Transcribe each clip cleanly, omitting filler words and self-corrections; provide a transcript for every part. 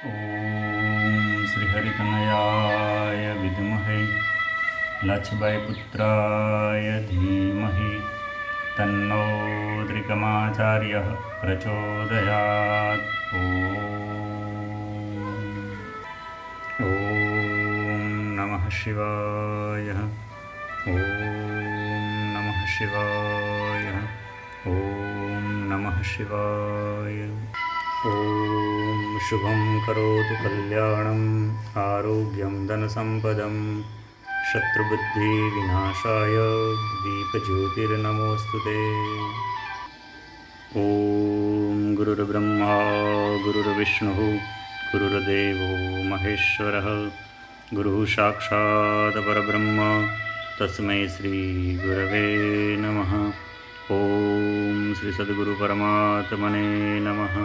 ઓમ શ્રી હરિકનયાય વિદ્મહે લક્ષ્મણ પુત્રાય ધીમહિ તન્નો ત્રિકમાચાર્ય પ્રચોદયાત. ઓમ નમઃ શિવાય. ઓમ નમઃ શિવાય. ઓમ નમઃ શિવાય. ઓમ શુભં કરોતુ કલ્યાણં આરોગ્યં ધનસંપદં શત્રુબુદ્ધિ વિનાશાય દીપજ્યોતિર્નમોસ્તુતે. ઓમ ગુરુર્બ્રહ્મા ગુરુર્વિષ્ણુઃ ગુરુર્દેવો મહેશ્વરઃ ગુરુઃ સાક્ષાત પરબ્રહ્મ તસ્મૈ શ્રી ગુરવે નમઃ. ઓમ શ્રી સદ્ગુરુ પરમાત્મને નમઃ.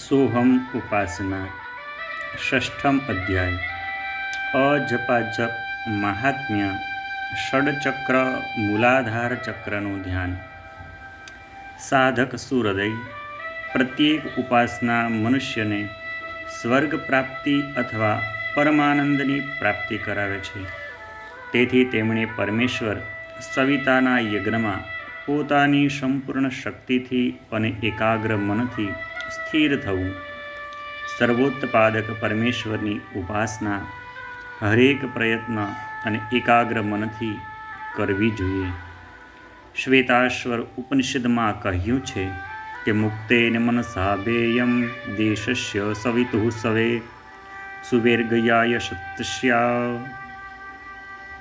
સોહમ ઉપાસના ષષ્ઠમ અધ્યાય. અજપાજપ મહાત્મ્ય ષડચક્ર મૂલાધાર ચક્રનું ધ્યાન. સાધક સુહૃદય પ્રત્યેક ઉપાસના મનુષ્યને સ્વર્ગ પ્રાપ્તિ અથવા પરમાનંદની પ્રાપ્તિ કરાવે છે. તેથી તેમણે પરમેશ્વર સવિતાના યજ્ઞમાં પોતાની સંપૂર્ણ શક્તિથી અને એકાગ્ર મનથી સ્થિર થવું. સર્વોત્પાદક પરમેશ્વરની ઉપાસના હરેક પ્રયત્ન અને એકાગ્ર મનથી કરવી જોઈએ. શ્વેતાશ્વર ઉપનિષદમાં કહ્યું છે કે મુક્તેન મનસા બેયમ દેશસ્ય સવિતુઃ સવે સુવેર્ગયાય સત્સ્યા.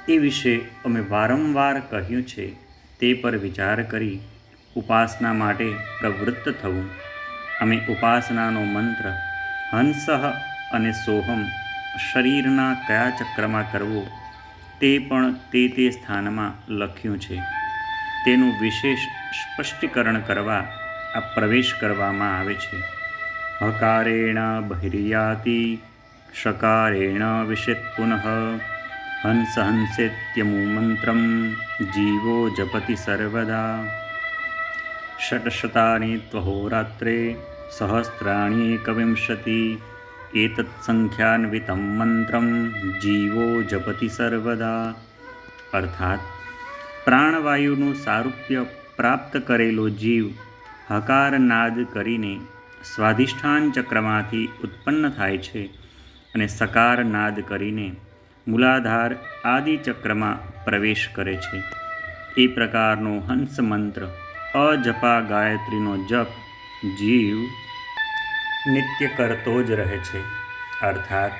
એ વિશે અમે વારંવાર કહ્યું છે. તે પર વિચાર કરી ઉપાસના માટે પ્રવૃત્ત થવું. અમે ઉપાસનાનો મંત્ર હંસઃ અને સોહમ શરીરના કયા ચક્રમાં કરવો તે પણ તે સ્થાનમાં લખ્યું છે. તેનું વિશેષ સ્પષ્ટીકરણ કરવા આ પ્રવેશ કરવામાં આવે છે. હકારેણ બહિર્યાતિ શકારેણ વિશેત પુનઃ હંસ હંસેત્યમું મંત્રમ જીવો જપતિ સર્વદા. ષટ્શતાનિ ત્વહોરાત્રે સહસ્રાણि એકવિંશતિ એતत् સંખ્યાન્વિતં મંત્રમ જીવો જપતિ સર્વદા. અર્થાત પ્રાણવાયુનું સારૂપ્ય પ્રાપ્ત કરેલો જીવ હકાર નાદ કરીને સ્વાધિષ્ઠાન ચક્રમાંથી ઉત્પન્ન થાય છે અને સકાર નાદ કરીને મૂલાધાર આદિ ચક્રમાં પ્રવેશ કરે છે. એ પ્રકારનો હંસ મંત્ર અજપા ગાયત્રીનો જપ જીવ નિત્ય કરતો જ રહે છે. અર્થાત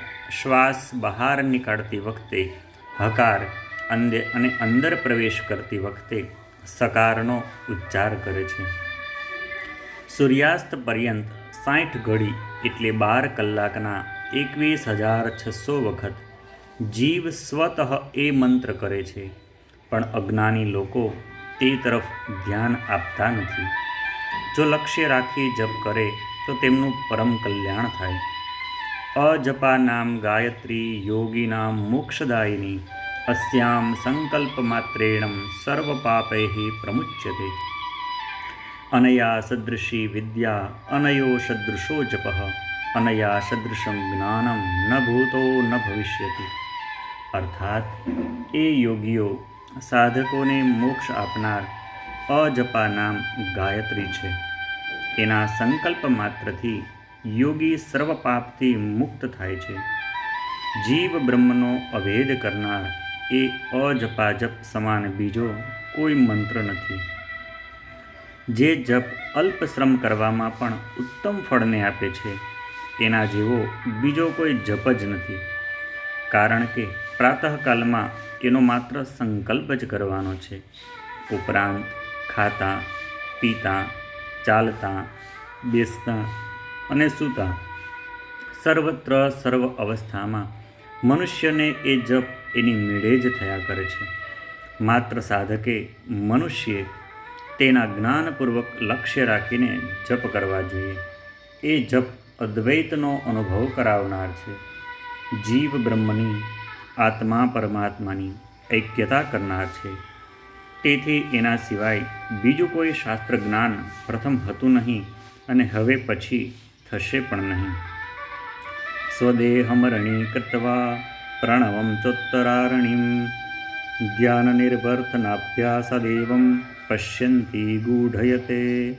શ્વાસ બહાર નીકાળતી વખતે હકાર અને અંદર પ્રવેશ કરતી વખતે સકારનો ઉચ્ચાર કરે છે. સૂર્યાસ્ત પર્યંત 60 ઘડી એટલે 12 કલાકના 21,600 વખત જીવ સ્વતઃ એ મંત્ર કરે છે. પણ અજ્ઞાની લોકો તે તરફ ધ્યાન આપતા નથી. જો લક્ષ્ય રાખી જપ કરે તો તેમનું પરમ કલ્યાણ થાય. અજપા નામ ગાયત્રી યોગીનામ મોક્ષદાયિની અસ્યામ સંકલ્પ માત્રેણ સર્વ પાપૈઃ પ્રમુચ્યતે. અનયા સદૃશી વિદ્યા અનયો સદૃશો જપઃ અનયા સદૃશં જ્ઞાનમ ન ભૂતો ન ભવિષ્યતિ. અર્થાત એ યોગીઓ સાધકોને મોક્ષ આપનાર અજપા નામ ગાયત્રી છે. એના સંકલ્પ માત્રથી યોગી સર્વ પાપથી મુક્ત થાય છે. જીવ બ્રહ્મનો અભેદ કરનાર એ અજપા જપ સમાન બીજો કોઈ મંત્ર નથી. જે જપ અલ્પ શ્રમ કરવામાં પણ ઉત્તમ ફળને આપે છે એના જેવો બીજો કોઈ જપ જ નથી. કારણ કે પ્રાતઃકાલમાં એનો માત્ર સંકલ્પ જ કરવાનો છે. ઉપરાંત ખાતા પીતા ચાલતા બેસતા અને સૂતા સર્વત્ર સર્વ અવસ્થામાં મનુષ્યને એ જપ એની મેળે જ થયા કરે છે. માત્ર સાધકે મનુષ્યે તેના જ્ઞાનપૂર્વક લક્ષ્ય રાખીને જપ કરવા જોઈએ. એ જપ અદ્વૈતનો અનુભવ કરાવનાર છે. જીવ બ્રહ્મની આત્મા પરમાત્માની ઐક્યતા કરનાર છે. તેથી એના સિવાય બીજું કોઈ શાસ્ત્ર જ્ઞાન પ્રથમ હતું નહીં અને હવે પછી થશે પણ નહીં. સ્વદેહમરણી કૃત્વા પ્રણવમ ચોત્તરારણીમ જ્ઞાનનિર્વર્તનાભ્યાસદેવં પશ્યંતિ ગૂઢયતે.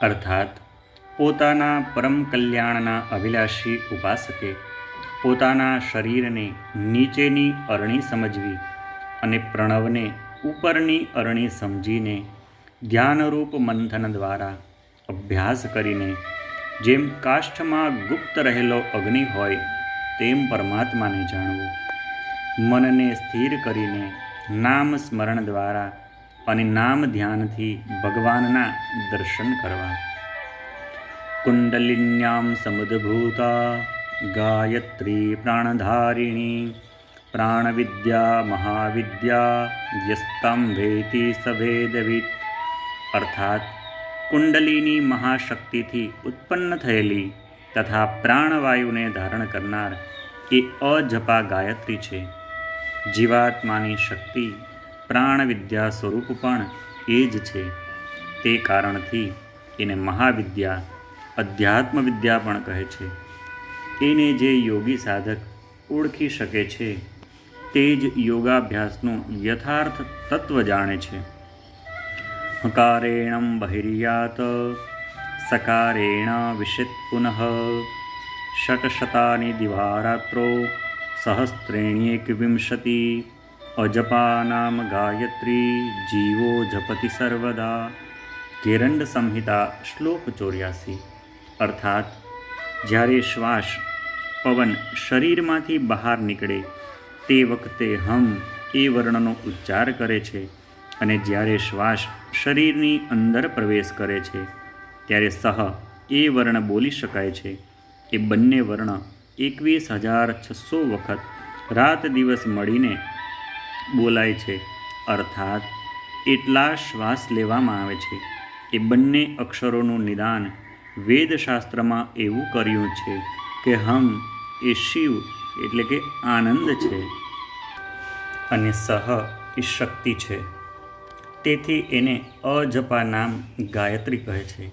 અર્થાત પોતાના પરમ કલ્યાણના અભિલાષી ઉપાસકે પોતાના શરીરને નીચેની અરણી સમજવી અને પ્રણવને ઉપરની અરણી સમજીને ધ્યાનરૂપ મંથન દ્વારા અભ્યાસ કરીને જેમ કાષ્ઠમાં ગુપ્ત રહેલો અગ્નિ હોય તેમ પરમાત્માને જાણવું. મનને સ્થિર કરીને નામ સ્મરણ દ્વારા અને નામ ધ્યાનથી ભગવાનના દર્શન કરવા. કુંડલિન્યામ સમુદ્ભૂતા ગાયત્રી પ્રાણધારિણી પ્રાણવિદ્યા મહાવિદ્યા યસ્તાં વેતિ સવેદવિત. અર્થાત કુંડલીની મહાશક્તિથી ઉત્પન્ન થયેલી તથા પ્રાણવાયુને ધારણ કરનાર એ અજપા ગાયત્રી છે. જીવાત્માની શક્તિ પ્રાણવિદ્યા સ્વરૂપ પણ એ જ છે. તે કારણથી એને મહાવિદ્યા અધ્યાત્મ વિદ્યા પણ કહે છે. એને જે યોગી સાધક ઓળખી શકે છે તે જ યોગાભ્યાસનું યથાર્થ તત્વ જાણે છે. હકારેણ બહિર્યાત સકારેણ વિશિત પુનઃ ષટશતાનિ દિવારાત્રો સહસ્ત્રેણ્યેકવિંશતિ અજપા નામ ગાયત્રી જીવો જપતિ સર્વદા. કેરંડ સંહિતા શ્લોક 84. અર્થાત જ્યારે શ્વાસ પવન શરીરમાંથી બહાર નીકળે તે વખતે હમ એ વર્ણનો ઉચ્ચાર કરે છે અને જ્યારે શ્વાસ શરીરની અંદર પ્રવેશ કરે છે ત્યારે સહ એ વર્ણ બોલી શકાય છે. એ બંને વર્ણ 21,600 વખત રાત દિવસ મળીને બોલાય છે. અર્થાત એટલા શ્વાસ લેવામાં આવે છે. એ બંને અક્ષરોનું નિદાન વેદશાસ્ત્રમાં એવું કર્યું છે કે હમ એ શિવ એટલે કે આનંદ છે અને સહ એ શક્તિ છે. તેથી એને અજપા નામ ગાયત્રી કહે છે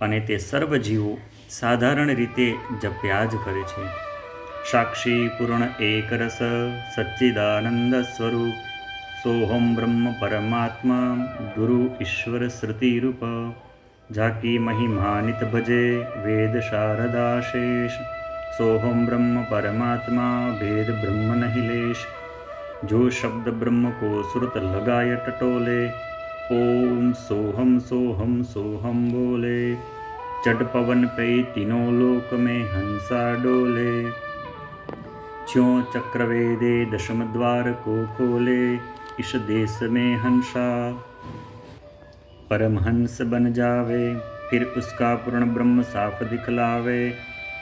અને તે સર્વ જીવો સાધારણ રીતે જપ્યા જ કરે છે. સાક્ષી પૂર્ણ એકરસ સચ્ચિદાનંદ સ્વરૂપ સોહમ બ્રહ્મ પરમાત્મા ગુરુ ઈશ્વર શ્રુતિરૂપ જાકી મહિમાનિત ભજે વેદ શારદાશેષ સોહમ બ્રહ્મ પરમાત્મા ભેદ બ્રહ્મ નહીં લેશ જો શબ્દ બ્રહ્મ કો સુરત લગાય ટટોલે ઓમ સોહમ સોહમ સોહમ બોલે चट पवन पे तीनों लोक में हंसा डोले ज्यों चक्रवेदे दशम द्वार को खोले इस देश में हंसा परमहंस बन जावे फिर उसका पूर्ण ब्रह्म साफ दिखलावे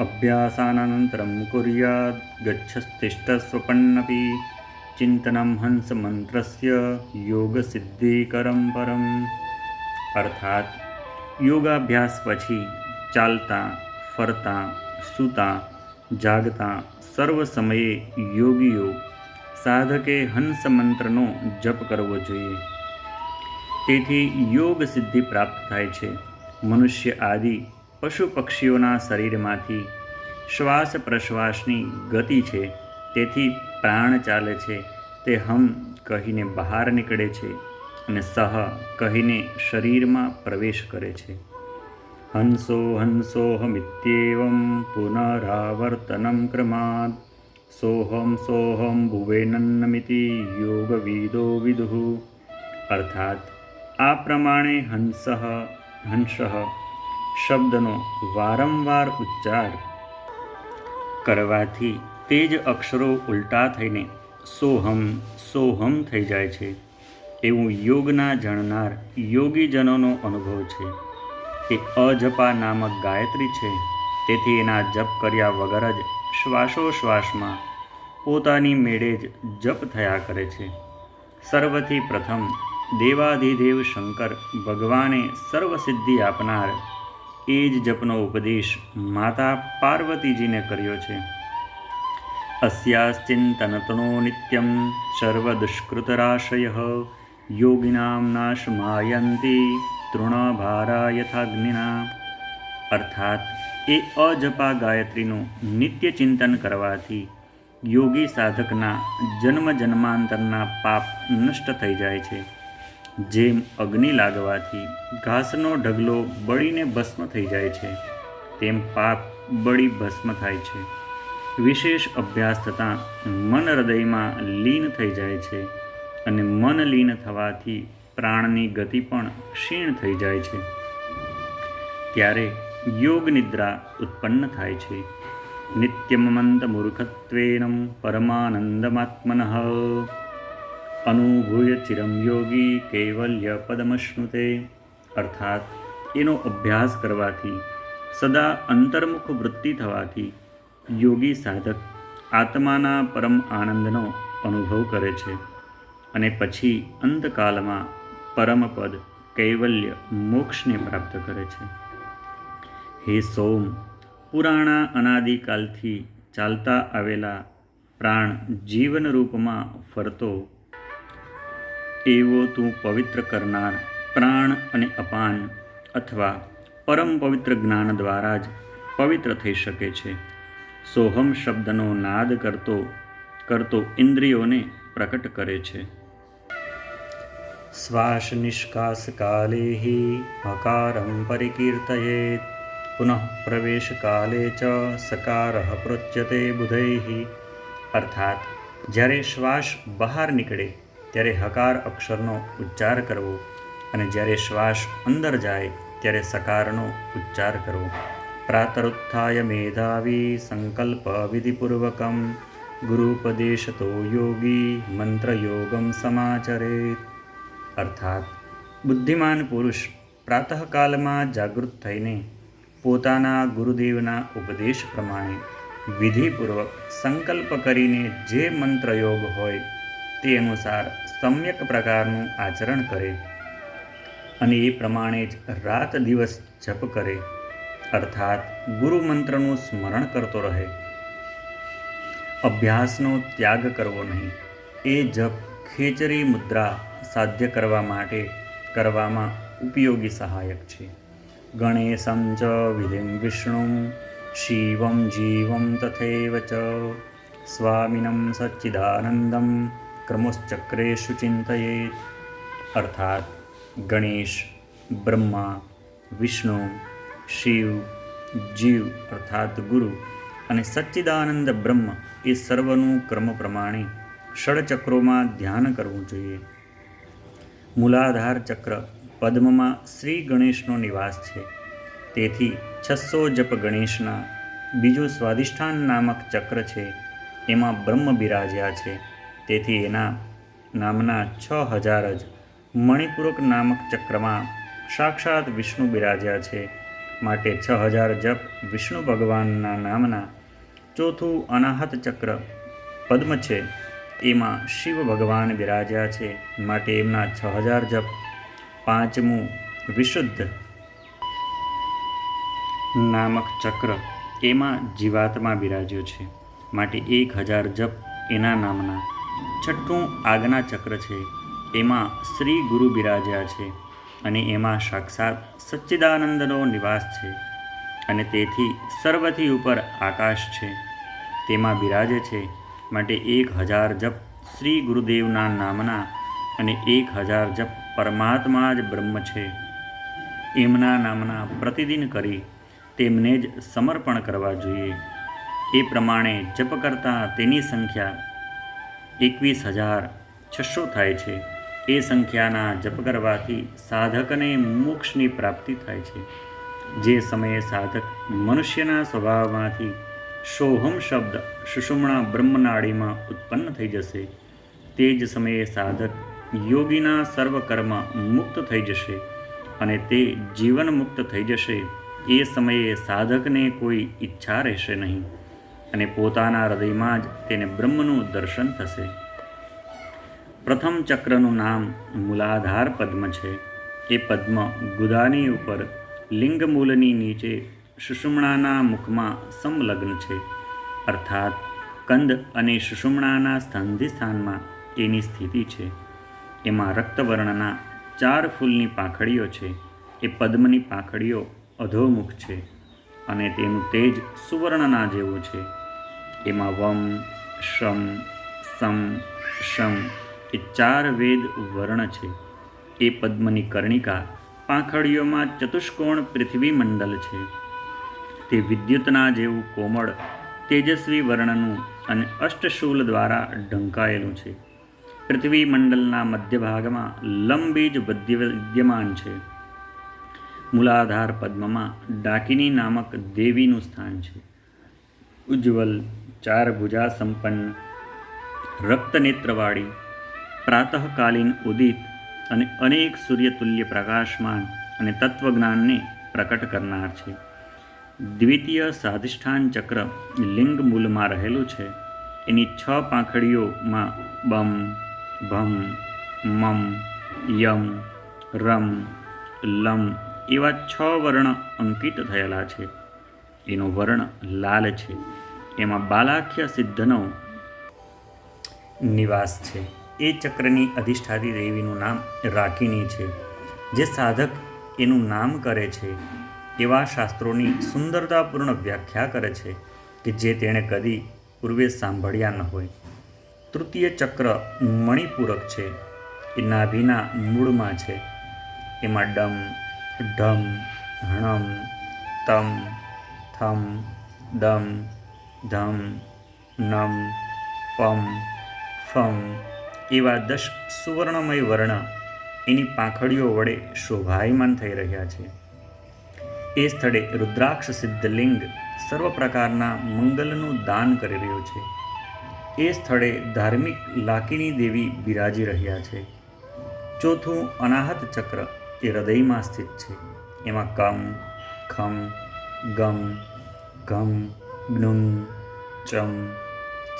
अभ्यासानंतरम कुर्याद गच्छस्तिष्ठ स्वपन्नपि चिंतनम हंस मंत्रस्य योग सिद्धिकरम परम. અર્થાત યોગાભ્યાસ પછી ચાલતા ફરતા સૂતા જાગતા સર્વ સમયે યોગીઓ સાધકે હંસ મંત્રનો જપ કરવો જોઈએ. તેથી યોગ સિદ્ધિ પ્રાપ્ત થાય છે. મનુષ્ય આદિ પશુ પક્ષીઓના શરીરમાંથી શ્વાસ પ્રશ્વાસની ગતિ છે. તેથી પ્રાણ ચાલે છે તે હમ કહીને બહાર નીકળે છે અને સહ કહીને શરીરમાં પ્રવેશ કરે છે. હંસો હંસોહમિત્યેવં પુનરાવર્તનમ ક્રમાદ સોહમ સોહમ ભુવેનન્નમિતિ યોગવિદો વિદુઃ. અર્થાત આ પ્રમાણે હંસ શબ્દનો વારંવાર ઉચ્ચાર કરવાથી તે જ અક્ષરો ઉલટા થઈને સોહમ સોહમ થઈ જાય છે. એવું યોગના જાણનાર યોગીજનોનો અનુભવ છે. એ અજપા નામક ગાયત્રી છે. તેથી એના જપ કર્યા વગર જ શ્વાસોશ્વાસમાં પોતાની મેળે જ જપ થયા કરે છે. સર્વથી પ્રથમ દેવાધિદેવ શંકર ભગવાને સર્વસિદ્ધિ આપનાર એ જ જપનો ઉપદેશ માતા પાર્વતીજીને કર્યો છે. અસ્યાશ્ચિંતનતનો નિત્યમ સર્વદુષ્કૃતરાશયઃ યોગિનામ નાશમાયંતિ તૃણભારા યથાગ્નિના. અર્થાત એ અજપા ગાયત્રીનું નિત્ય ચિંતન કરવાથી યોગી સાધકના જન્મ જન્માંતરના પાપ નષ્ટ થઈ જાય છે. જેમ અગ્નિ લાગવાથી ઘાસનો ઢગલો બળીને ભસ્મ થઈ જાય છે, તેમ પાપ બળી ભસ્મ થાય છે. વિશેષ અભ્યાસ થતાં મન હૃદયમાં લીન થઈ જાય છે અને મન લીન થવાથી પ્રાણની ગતિ પણ ક્ષીણ થઈ જાય છે. ત્યારે યોગ નિદ્રા ઉત્પન્ન થાય છે. નિત્યમંત મૂર્ખત્વેન પરમાનંદમાત્મનઃ અનુભૂય ચિરમ યોગી કૈવલ્ય પદમશ્નુતે. અર્થાત એનો અભ્યાસ કરવાથી, સદા અંતર્મુખ વૃત્તિ થવાથી યોગી સાધક આત્માના પરમ આનંદનો અનુભવ કરે છે અને પછી અંતકાલમાં પરમપદ કૈવલ્ય મોક્ષને પ્રાપ્ત કરે છે. હે સોમ, પુરાણા અનાદિકાલથી ચાલતા આવેલા પ્રાણ જીવન રૂપમાં ફરતો એવો તું પવિત્ર કરનાર પ્રાણ અને અપાન અથવા પરમ પવિત્ર જ્ઞાન દ્વારા જ પવિત્ર થઈ શકે છે. સોહમ શબ્દનો નાદ કરતો ઇન્દ્રિયોને પ્રકટ કરે છે. શ્વાસ નિષ્કાસ કાલે હિ હકારં પરિકીર્તયેત પુનઃ પ્રવેશ કાલે ચ સકારઃ પ્રોચ્યતે બુધૈઃ. અર્થાત જ્યારે શ્વાસ બહાર નીકળે ત્યારે હકાર અક્ષરનો ઉચ્ચાર કરવો અને જ્યારે શ્વાસ અંદર જાય ત્યારે સકારનો ઉચ્ચાર કરવો. પ્રાતરુત્થાય મેધાવી સંકલ્પ વિધિપૂર્વકમ ગુરુપદેશતો યોગી મંત્રયોગમ સમાચરેત. અર્થાત બુદ્ધિમાન પુરુષ પ્રાતઃકાલમાં જાગૃત થઈને પોતાના ગુરુદેવના ઉપદેશ પ્રમાણે વિધિપૂર્વક સંકલ્પ કરીને જે મંત્રયોગ હોય તે અનુસાર સમ્યક પ્રકારનું આચરણ કરે અને એ પ્રમાણે જ રાત દિવસ જપ કરે. અર્થાત ગુરુ મંત્રનું સ્મરણ કરતો રહે. અભ્યાસનો ત્યાગ કરવો નહીં. એ જપ ખેચરી મુદ્રા સાધ્ય કરવા માટે કરવામાં ઉપયોગી સહાયક છે. ગણેશં ચ વિધિં વિષ્ણું શિવં જીવં તથૈવ ચ સ્વામિनं સચ્ચિદાનંદં ક્રમશ્ચક્રેષુ ચિંતયેત. અર્થાત ગણેશ, બ્રહ્મા, વિષ્ણુ, શિવ, જીવ અર્થાત ગુરુ અને સચ્ચિદાનંદ બ્રહ્મ એ સર્વનું ક્રમ પ્રમાણે ષડચક્રોમાં ધ્યાન કરવું જોઈએ. મૂલાધાર ચક્ર પદ્મમાં શ્રી ગણેશનો નિવાસ છે. તેથી 600 જપ ગણેશના. બીજું સ્વાધિષ્ઠાન નામક ચક્ર છે, એમાં બ્રહ્મ બિરાજ્યા છે. તેથી એના નામના 6000 જ. મણિપૂરક નામક ચક્રમાં સાક્ષાત વિષ્ણુ બિરાજ્યા છે, માટે 6000 જપ વિષ્ણુ ભગવાનના નામના. ચોથું અનાહત ચક્ર પદ્મ છે, એમાં શિવ ભગવાન બિરાજ્યા છે, માટે એમના 6000 જપ. પાંચમું વિશુદ્ધ નામક ચક્ર, એમાં જીવાત્મા બિરાજ્યો છે, માટે 1000 જપ એના નામના. છઠ્ઠું આજ્ઞા ચક્ર છે, એમાં શ્રી ગુરુ બિરાજ્યા છે અને એમાં સાક્ષાત સચ્ચિદાનંદનો નિવાસ છે અને તેથી સર્વથી ઉપર આકાશ છે, તેમાં બિરાજે છે, માટે 1000 જપ શ્રી ગુરુદેવના નામના અને 1000 જપ પરમાત્મા જ બ્રહ્મ છે એમના નામના પ્રતિદિન કરી તેમને જ સમર્પણ કરવા જોઈએ. એ પ્રમાણે જપ કરતાં તેની સંખ્યા 21600 થાય છે. એ સંખ્યાના જપ કરવાથી સાધકને મોક્ષની પ્રાપ્તિ થાય છે. જે સમયે સાધક મનુષ્યના સ્વભાવમાંથી સોહમ શબ્દ સુષુમ્ણા બ્રહ્મનાડીમાં ઉત્પન્ન થઈ જશે, તે જ સમયે સાધક યોગીના સર્વ કર્મ મુક્ત થઈ જશે અને તે જીવન મુક્ત થઈ જશે. એ સમયે સાધકને કોઈ ઈચ્છા રહેશે નહીં અને પોતાના હૃદયમાં જ તેને બ્રહ્મનું દર્શન થશે. પ્રથમ ચક્રનું નામ મૂલાધાર પદ્મ છે. એ પદ્મ ગુદાની ઉપર લિંગમૂલની નીચે સુષુમ્ણાના મુખમાં સંલગ્ન છે. અર્થાત કંદ અને સુષુમ્ણાના સંધિ સ્થાનમાં એની સ્થિતિ છે. એમાં રક્તવર્ણના 4 ફૂલની પાંખડીઓ છે એ પદ્મની પાંખડીઓ અધોમુખ છે અને તેનું તેજ સુવર્ણના જેવું છે. એમાં વમ, શમ, સમ, શમ એ 4 વેદ વર્ણ છે. એ પદ્મની કર્ણિકા પાંખડીઓમાં ચતુષ્કોણ પૃથ્વી મંડલ છે. તે વિદ્યુતના જેવું કોમળ તેજસ્વી વર્ણનું અને અષ્ટશૂલ દ્વારા ઢંકાયેલું છે. પૃથ્વી મંડલના મધ્યભાગમાં લંબીજ વિદ્યમાન છે. મૂલાધાર પદ્મમાં ડાકિની નામક દેવીનું સ્થાન છે. ઉજ્જવલ 4 ભુજા સંપન્ન, રક્તનેત્રવાળી, પ્રાતઃકાલીન ઉદિત અને અનેક સૂર્યતુલ્ય પ્રકાશમાન અને તત્વજ્ઞાનને પ્રકટ કરનાર છે. દ્વિતીય સાધિષ્ઠાન ચક્ર લિંગ મૂલમાં રહેલું છે. એની 6 પાંખડીઓમાં બમ, ભમ, મમ, યમ, રમ, લમ એવા 6 વર્ણ અંકિત થયેલા છે. એનો વર્ણ લાલ છે. એમાં બાલાખ્ય સિદ્ધનો નિવાસ છે. એ ચક્રની અધિષ્ઠાતી દેવીનું નામ રાકિની છે. જે સાધક એનું નામ કરે છે એવા શાસ્ત્રોની સુંદરતાપૂર્ણ વ્યાખ્યા કરે છે કે જે તેણે કદી પૂર્વે સાંભળ્યા ન હોય. તૃતીય ચક્ર મણિપૂરક છે. એ નાભીના મૂળમાં છે. એમાં ડમ, ઢમ, હણમ, તમ, થમ, દમ, ધમ, નમ, પમ, ફમ એવા 10 સુવર્ણમય વર્ણ એની પાંખડીઓ વડે શોભાયમાન થઈ રહ્યા છે. એ સ્થળે રુદ્રાક્ષ સિદ્ધલિંગ સર્વ પ્રકારના મંગલનું દાન કરી રહ્યું છે. એ સ્થળે ધાર્મિક લાકિની દેવી બિરાજી રહ્યા છે. ચોથું અનાહત ચક્ર એ હૃદયમાં સ્થિત છે. એમાં કમ, ખમ, ગમ, ઘમ, જ્ઞુમ, ચમ,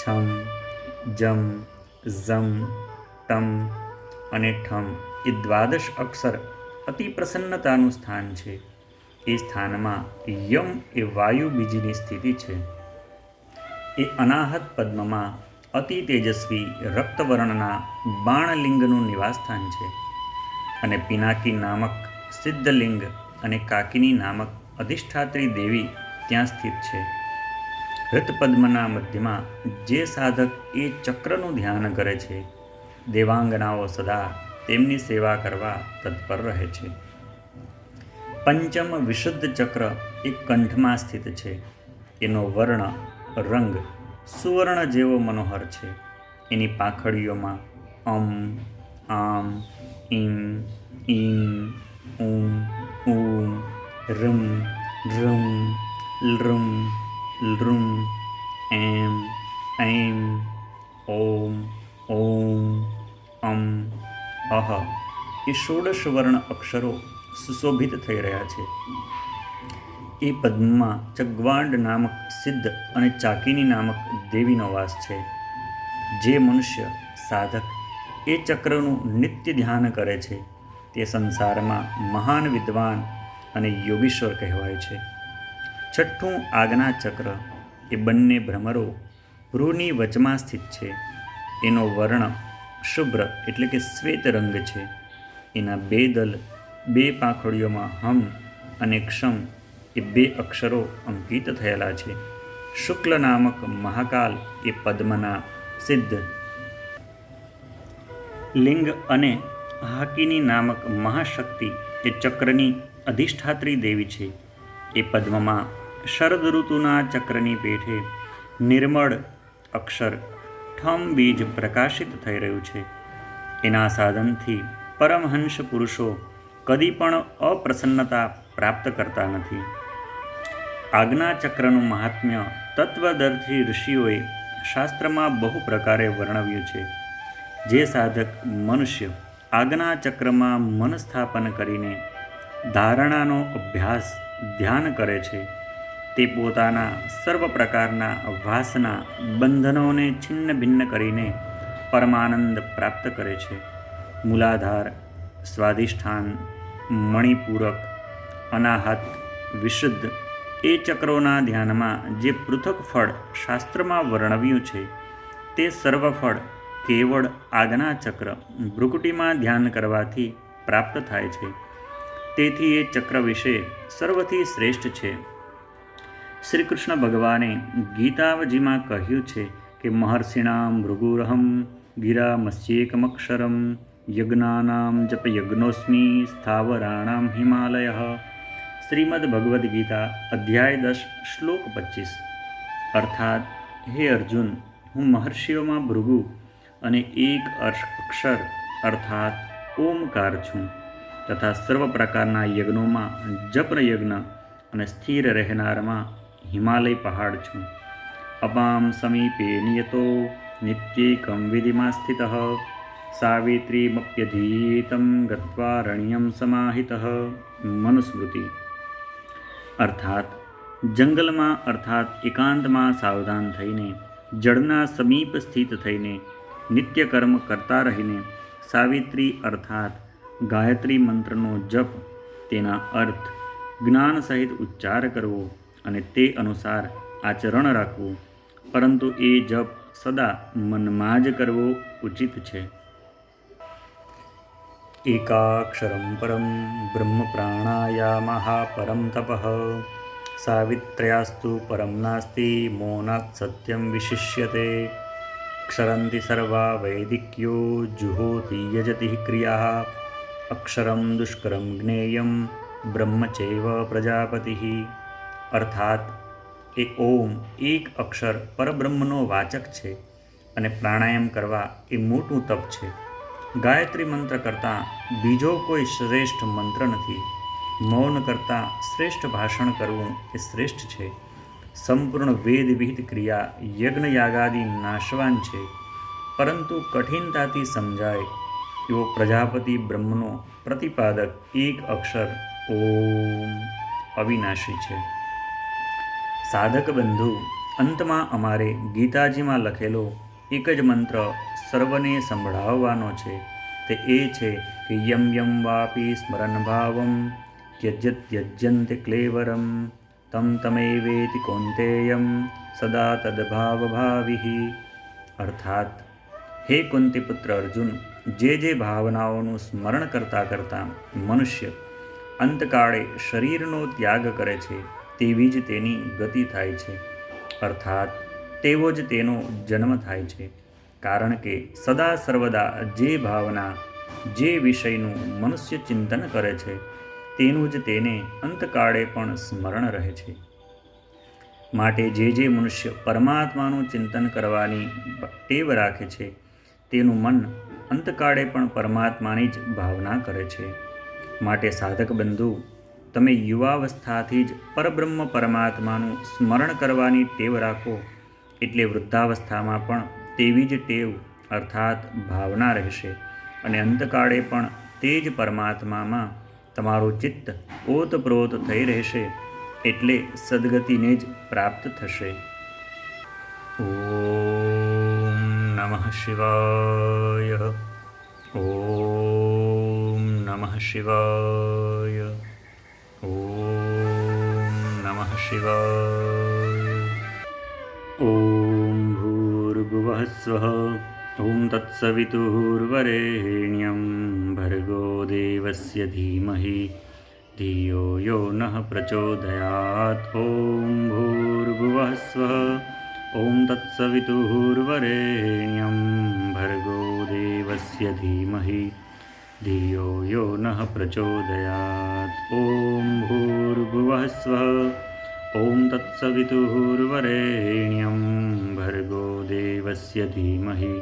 છમ, જમ, ઝમ, ટમ અને ઠમ એ 12 અક્ષર અતિ પ્રસન્નતાનું સ્થાન છે. એ સ્થાનમાં યમ એ વાયુ બીજની સ્થિતિ છે. એ અનાહત પદ્મમાં અતિ તેજસ્વી રક્તવર્ણના બાણલિંગનું નિવાસસ્થાન છે. અને પિનાકી નામક સિદ્ધલિંગ અને કાકિની નામક અધિષ્ઠાત્રી દેવી ત્યાં સ્થિત છે. હૃતપદ્મના મધ્યમાં જે સાધક એ ચક્રનું ધ્યાન કરે છે, દેવાંગનાઓ સદા તેમની સેવા કરવા તત્પર રહે છે. પંચમ વિશુદ્ધ ચક્ર એ કંઠમાં સ્થિત છે. એનો વર્ણ રંગ સુવર્ણ જેવો મનોહર છે. એની પાંખડીઓમાં અમ, આમ, ઈમ, ઈમ, ઉમ, ઉમ, રમ, રમ, લૃમ, લૃમ, એમ, ઐમ, ઓમ, ઓમ, અમ, અહ એ 16 વર્ણ અક્ષરો સુશોભિત થઈ રહ્યા છે. એ પદ્મમાં ચગ્વાંડ નામક સિદ્ધ અને ચાકિની નામક દેવીનો વાસ છે. જે મનુષ્ય સાધક એ ચક્રનું નિત્ય ધ્યાન કરે છે તે સંસારમાં મહાન વિદ્વાન અને યોગીશ્વર કહેવાય છે. છઠ્ઠું આજ્ઞા ચક્ર એ બંને ભ્રમરો ભ્રૂની વચમાં સ્થિત છે. એનો વર્ણ શુભ્ર એટલે કે શ્વેત રંગ છે. એના 2 દલ 2 પાંખડીઓમાં હમ અને ક્ષમ એ 2 અક્ષરો અંકિત થયેલા છે. શુક્લ નામક મહાકાલ એ પદ્મના સિદ્ધ લિંગ અને હાકિની નામક મહાશક્તિ એ ચક્રની અધિષ્ઠાત્રી દેવી છે. એ પદ્મમાં શરદ ઋતુના ચક્રની પેઠે નિર્મળ અક્ષર ઠમ બીજ પ્રકાશિત થઈ રહ્યું છે. એના સાધનથી પરમહંસ પુરુષો કદી પણ અપ્રસન્નતા પ્રાપ્ત કરતા નથી. આજ્ઞા ચક્રનું મહાત્મ્ય તત્વદર્શી ઋષિઓએ શાસ્ત્રમાં બહુ પ્રકારે વર્ણવ્યું છે. જે સાધક મનુષ્ય આજ્ઞા ચક્રમાં મન સ્થાપન કરીને ધારણાનો અભ્યાસ ધ્યાન કરે છે તે પોતાના સર્વ પ્રકારના વાસના બંધનોને છિન્ન ભિન્ન કરીને પરમાનંદ પ્રાપ્ત કરે છે. મૂલાધાર, સ્વાધિષ્ઠાન, મણિપૂરક, અનાહત, વિશુદ્ધ એ ચક્રોના ધ્યાનમાં જે પૃથક ફળ શાસ્ત્રમાં વર્ણવ્યું છે તે સર્વ ફળ કેવળ આજ્ઞા ચક્ર ભ્રુકુટીમાં ધ્યાન કરવાથી પ્રાપ્ત થાય છે. તેથી એ ચક્ર વિશે સર્વથી શ્રેષ્ઠ છે. શ્રી કૃષ્ણ ભગવાને ગીતાજીમાં કહ્યું છે કે મહર્ષિણામ ભૃગુરહમ ગિરામસ્યેકમક્ષરમ યજ્ઞાનામ જપ યજ્ઞોસ્મિ સ્થાવરાણામ હિમાલય. શ્રીમદ ભગવદ્ ગીતા અધ્યાય 10 શ્લોક 25. અર્થાત, હે અર્જુન, હું મહર્ષિઓમાં ભૃગુ અને એક અક્ષર અર્થાત ઓમકાર છું તથા સર્વ પ્રકારના યજ્ઞોમાં જપ યજ્ઞ અને સ્થિર રહેનારમાં હિમાલય પહાડ છું. અપામ સમીપે નિયતો નિત્યેકમ વિધિમાં સ્થિત સાવિત્રીમપ્યધીતમ ગત્વા રણ્યમ સમાહિત. મનુસ્મૃતિ. અર્થાત, જંગલમાં અર્થાત એકાંતમાં સાવધાન થઈને, જળના સમીપ સ્થિત થઈને, નિત્ય કર્મ કરતા રહીને, સાવિત્રી અર્થાત ગાયત્રી મંત્રનો જપ, તેના અર્થ જ્ઞાન સહિત ઉચ્ચાર કરવો અને તે અનુસાર આચરણ રાખવું, પરંતુ એ જપ સદા મનમાં જ કરવો ઉચિત છે. એકાક્ષરમ પરમ બ્રહ્મ પ્રાણાયામઃ પરમ તપઃ સાવિત્ર્યાસ્તુ પરમ નાસ્તિ મૌનાત સત્યમ વિશિષ્યતે. ક્ષરંતિ સર્વા વૈદિક્યો જુહોતિ યજતિ ક્રિયા અક્ષરમ દુષ્કરમ જ્ઞેયમ બ્રહ્મ ચૈવ પ્રજાપતિ. અર્થાત, એ ઓમ એક અક્ષર પરબ્રહ્મનો વાચક છે અને પ્રાણાયામ કરવા એ મોટું તપ છે. ગાયત્રી મંત્ર કરતાં બીજો કોઈ શ્રેષ્ઠ મંત્ર નથી. મૌન કરતાં શ્રેષ્ઠ ભાષણ કરવું એ શ્રેષ્ઠ છે. સંપૂર્ણ વેદ વિહિત ક્રિયા યજ્ઞયાગાદિ નાશવાન છે, પરંતુ કઠિનતાથી સમજાય એવો પ્રજાપતિ બ્રહ્મનો પ્રતિપાદક એક અક્ષર ઓમ અવિનાશી છે. સાધક બંધુ, અંતમાં અમારે ગીતાજીમાં લખેલો એક જ મંત્ર સર્વને સંભળાવવાનો છે. તે એ છે કે યમ યમ વાપી સ્મરન ભાવમ ત્યજ્યત્યજ્યંતે ક્લેવરમ તમ તમૈવેતિ કૌન્તેયમ સદા તદભાવભાવિઃ. અર્થાત, હે કુંતીપુત્ર અર્જુન, જે ભાવનાઓનું સ્મરણ કરતાં કરતાં મનુષ્ય અંતકાળે શરીરનો ત્યાગ કરે છે તેવી જ તેની ગતિ થાય છે. અર્થાત, તેવો જ તેનો જન્મ થાય છે. કારણ કે સદા સર્વદા જે ભાવના, જે વિષયનું મનુષ્ય ચિંતન કરે છે તેનું જ તેને અંતકાળે પણ સ્મરણ રહે છે. માટે જે મનુષ્ય પરમાત્માનું ચિંતન કરવાની ટેવ રાખે છે તેનું મન અંતકાળે પણ પરમાત્માની જ ભાવના કરે છે. માટે સાધક બંધુ, તમે યુવાવસ્થાથી જ પરબ્રહ્મ પરમાત્માનું સ્મરણ કરવાની ટેવ રાખો, એટલે વૃદ્ધાવસ્થામાં પણ તેવી જ ટેવ અર્થાત ભાવના રહેશે અને અંતકાળે પણ તે જ પરમાત્મામાં તમારું ચિત્ત ઓતપ્રોત થઈ રહેશે, એટલે સદગતિને જ પ્રાપ્ત થશે. ઓમ નમઃ શિવાય. ઓમ નમઃ શિવાય. ઓમ નમઃ શિવાય. ઓમ ભૂર્ભુવઃ સ્વઃ ઓમ તત્સવિતુર્વરેણ્યં ભર્ગો દેવસ્ય ધીમહિ ધિયો યો નઃ પ્રચોદયાત. ઓમ ભૂર્ભુવઃ સ્વઃ ઓમ તત્સવિતુર્વરેણ્યં ભર્ગો દેવસ્ય ધીમહિ ધિયો યો નઃ પ્રચોદયાત. ઓમ ભૂર્ભુવઃ સ્વઃ ઓમ તત્સવિતુર્વરેણ્યં ભર્ગો દેવસ્ય ધીમહિ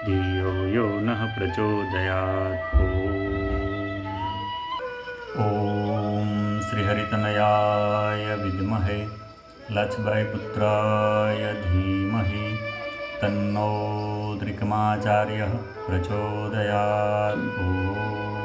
ધિયો યો નઃ પ્રચોદયાત. ઓમ શ્રીહરિતનયાય વિદ્મહે લક્ષ્મણપુત્રાય ધીમહિ તન્નો ત્રિકમાચાર્યઃ પ્રચોદયાત. ઓમ